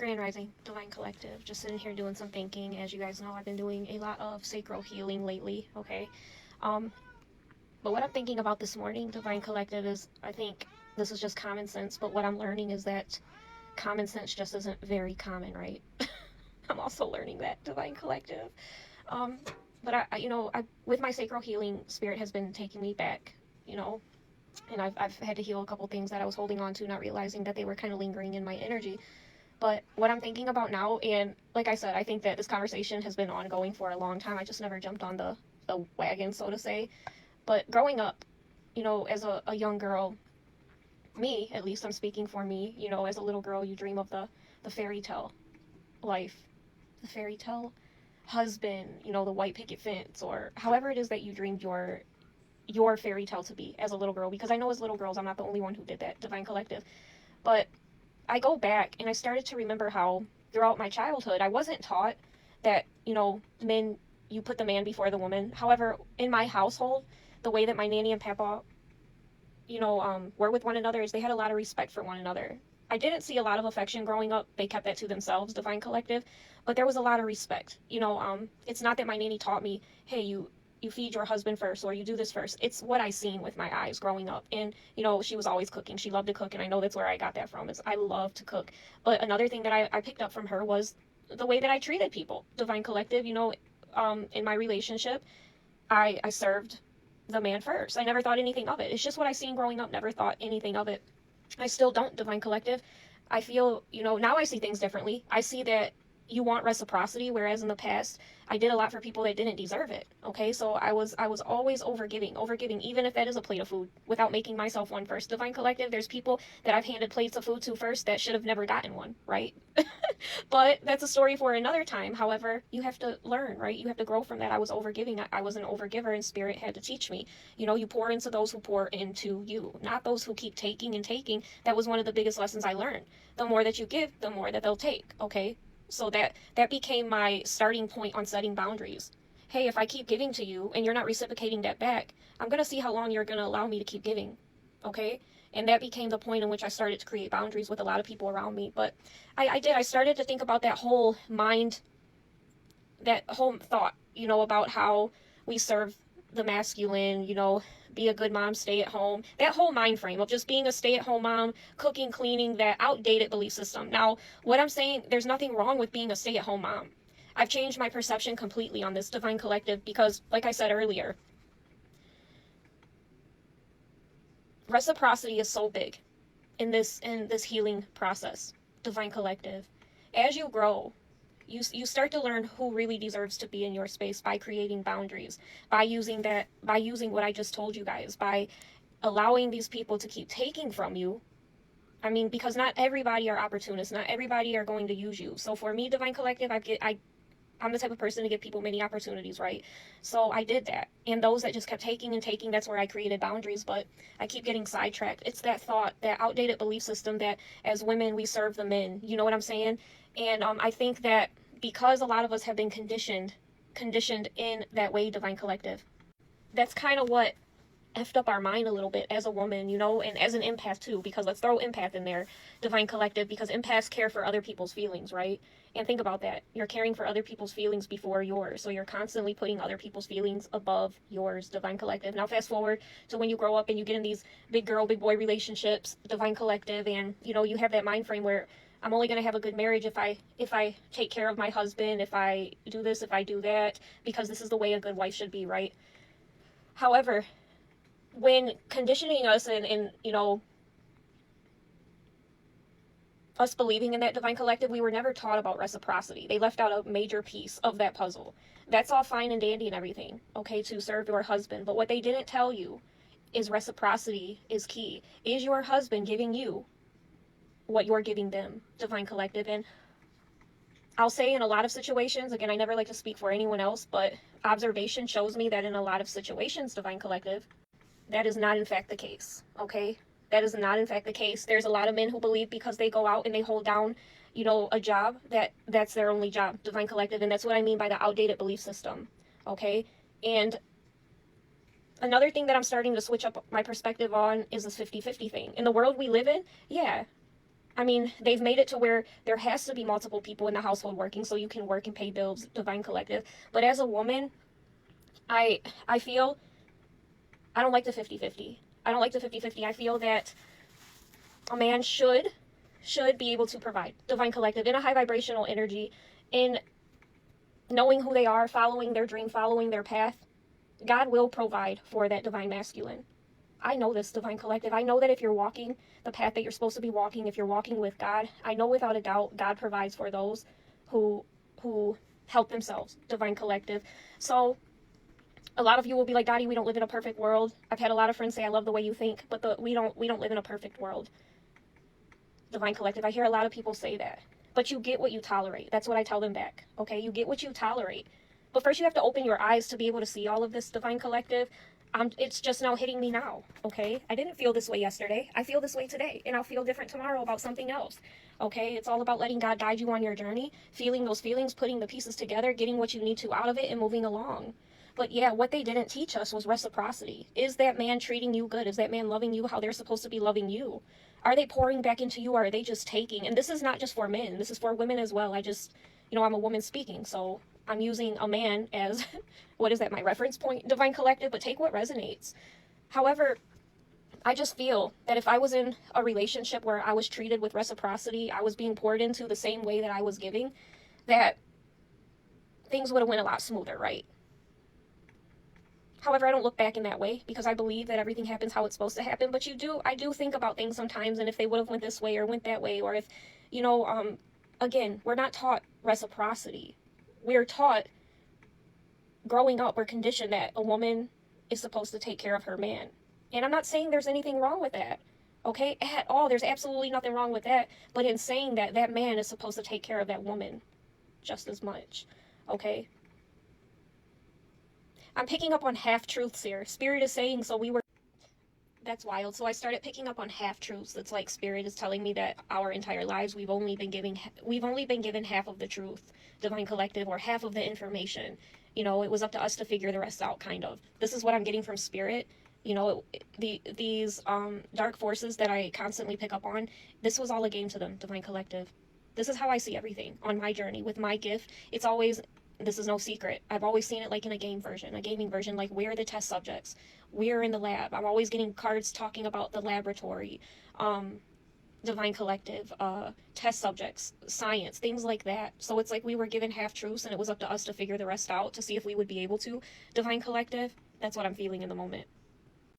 Grand Rising, Divine Collective. Just sitting here doing some thinking. As you guys know, I've been doing a lot of sacral healing lately, okay? Um, but what I'm thinking about this morning, Divine Collective, is I think this is just common sense, but what I'm learning is that common sense just isn't very common, right? I'm also learning that, Divine Collective. Um, but with my sacral healing, Spirit has been taking me back, you know, and I've had to heal a couple things that I was holding on to, not realizing that they were kind of lingering in my energy. But what I'm thinking about now, and like I said, I think that this conversation has been ongoing for a long time. I just never jumped on the wagon, so to say. But growing up, as a young girl, me, at least I'm speaking for me, as a little girl, you dream of the fairy tale life, the fairy tale husband, the white picket fence, or however it is that you dreamed your fairy tale to be as a little girl. Because I know as little girls, I'm not the only one who did that, Divine Collective. But I go back and I started to remember how throughout my childhood, I wasn't taught that, you put the man before the woman. However, in my household, the way that my nanny and papa, were with one another is they had a lot of respect for one another. I didn't see a lot of affection growing up. They kept that to themselves, Divine Collective, but there was a lot of respect. It's not that my nanny taught me, hey, you feed your husband first, or you do this first. It's what I seen with my eyes growing up. And, she was always cooking. She loved to cook, and I know that's where I got that from, is I love to cook. But another thing that I picked up from her was the way that I treated people, Divine Collective. In my relationship, I served the man first. I never thought anything of it. It's just what I seen growing up, never thought anything of it. I still don't, Divine Collective. I feel, now I see things differently. I see that you want reciprocity, whereas in the past I did a lot for people that didn't deserve it. Okay, so I was always overgiving, even if that is a plate of food, without making myself one first. Divine Collective, there's people that I've handed plates of food to first that should have never gotten one, right? But that's a story for another time. However, you have to learn, right? You have to grow from that. I was overgiving. I was an overgiver, and Spirit had to teach me. You pour into those who pour into you, not those who keep taking and taking. That was one of the biggest lessons I learned. The more that you give, the more that they'll take, okay? So that became my starting point on setting boundaries. Hey, if I keep giving to you and you're not reciprocating that back, I'm going to see how long you're going to allow me to keep giving, okay? And that became the point in which I started to create boundaries with a lot of people around me. But I started to think about that whole thought, about how we serve the masculine, be a good mom, stay at home. That whole mind frame of just being a stay-at-home mom, cooking, cleaning, that outdated belief system. Now, what I'm saying, there's nothing wrong with being a stay-at-home mom. I've changed my perception completely on this, Divine Collective, because, like I said earlier, reciprocity is so big in this healing process, Divine Collective. As you grow, you start to learn who really deserves to be in your space by creating boundaries, by using what I just told you guys, by allowing these people to keep taking from you. I mean, because not everybody are opportunists, not everybody are going to use you. So for me, Divine Collective, I'm the type of person to give people many opportunities, right? So I did that. And those that just kept taking and taking, that's where I created boundaries. But I keep getting sidetracked. It's that thought, that outdated belief system that as women, we serve the men. You know what I'm saying? And I think that because a lot of us have been conditioned in that way, Divine Collective, that's kind of what effed up our mind a little bit as a woman, and as an empath too, because let's throw empath in there, Divine Collective, because empaths care for other people's feelings, right? And think about that. You're caring for other people's feelings before yours. So you're constantly putting other people's feelings above yours, Divine Collective. Now fast forward to when you grow up and you get in these big girl, big boy relationships, Divine Collective, and you have that mind frame where I'm only going to have a good marriage if I take care of my husband, if I do this, if I do that, because this is the way a good wife should be, right? However, when conditioning us and us believing in that, Divine Collective, we were never taught about reciprocity. They left out a major piece of that puzzle. That's all fine and dandy and everything, okay, to serve your husband. But what they didn't tell you is reciprocity is key. Is your husband giving you what you're giving them, Divine Collective? And I'll say in a lot of situations, again, I never like to speak for anyone else, but observation shows me that in a lot of situations, Divine Collective, that is not in fact the case, okay? That is not in fact the case. There's a lot of men who believe because they go out and they hold down, a job, that's their only job, Divine Collective, and that's what I mean by the outdated belief system, okay? And another thing that I'm starting to switch up my perspective on is this 50-50 thing. In the world we live in, yeah, I mean, they've made it to where there has to be multiple people in the household working so you can work and pay bills, Divine Collective. But as a woman, I feel I don't like the 50-50. I don't like the 50-50. I feel that a man should be able to provide, Divine Collective, in a high vibrational energy, in knowing who they are, following their dream, following their path. God will provide for that divine masculine. I know this, Divine Collective. I know that if you're walking the path that you're supposed to be walking, if you're walking with God, I know without a doubt God provides for those who help themselves, Divine Collective. So a lot of you will be like, Dottie, we don't live in a perfect world. I've had a lot of friends say, I love the way you think, but we don't live in a perfect world, Divine Collective. I hear a lot of people say that. But you get what you tolerate. That's what I tell them back. Okay, you get what you tolerate. But first you have to open your eyes to be able to see all of this, Divine Collective. It's just now hitting me now, okay? I didn't feel this way yesterday. I feel this way today, and I'll feel different tomorrow about something else, okay? It's all about letting God guide you on your journey, feeling those feelings, putting the pieces together, getting what you need to out of it, and moving along. But yeah, what they didn't teach us was reciprocity. Is that man treating you good? Is that man loving you how they're supposed to be loving you? Are they pouring back into you, or are they just taking? And this is not just for men. This is for women as well. I'm a woman speaking, so I'm using a man as, what is that, my reference point, Divine Collective, but take what resonates. However, I just feel that if I was in a relationship where I was treated with reciprocity, I was being poured into the same way that I was giving, that things would have went a lot smoother, right? However, I don't look back in that way because I believe that everything happens how it's supposed to happen. But I do think about things sometimes, and if they would have went this way or went that way, or if, again, we're not taught reciprocity. We're taught growing up, we're conditioned that a woman is supposed to take care of her man. And I'm not saying there's anything wrong with that, okay, at all. There's absolutely nothing wrong with that. But in saying that, that man is supposed to take care of that woman just as much, okay? I'm picking up on half-truths here. Spirit is saying, that's wild. So I started picking up on half-truths. It's like Spirit is telling me that our entire lives we've only been given half of the truth, Divine Collective, or half of the information. It was up to us to figure the rest out, kind of. This is what I'm getting from Spirit. These dark forces that I constantly pick up on, this was all a game to them, Divine Collective. This is how I see everything on my journey with my gift. This is no secret. I've always seen it like in a gaming version, like we're the test subjects. We're in the lab. I'm always getting cards talking about the laboratory, Divine Collective, test subjects, science, things like that. So it's like we were given half-truths and it was up to us to figure the rest out to see if we would be able to, Divine Collective. That's what I'm feeling in the moment.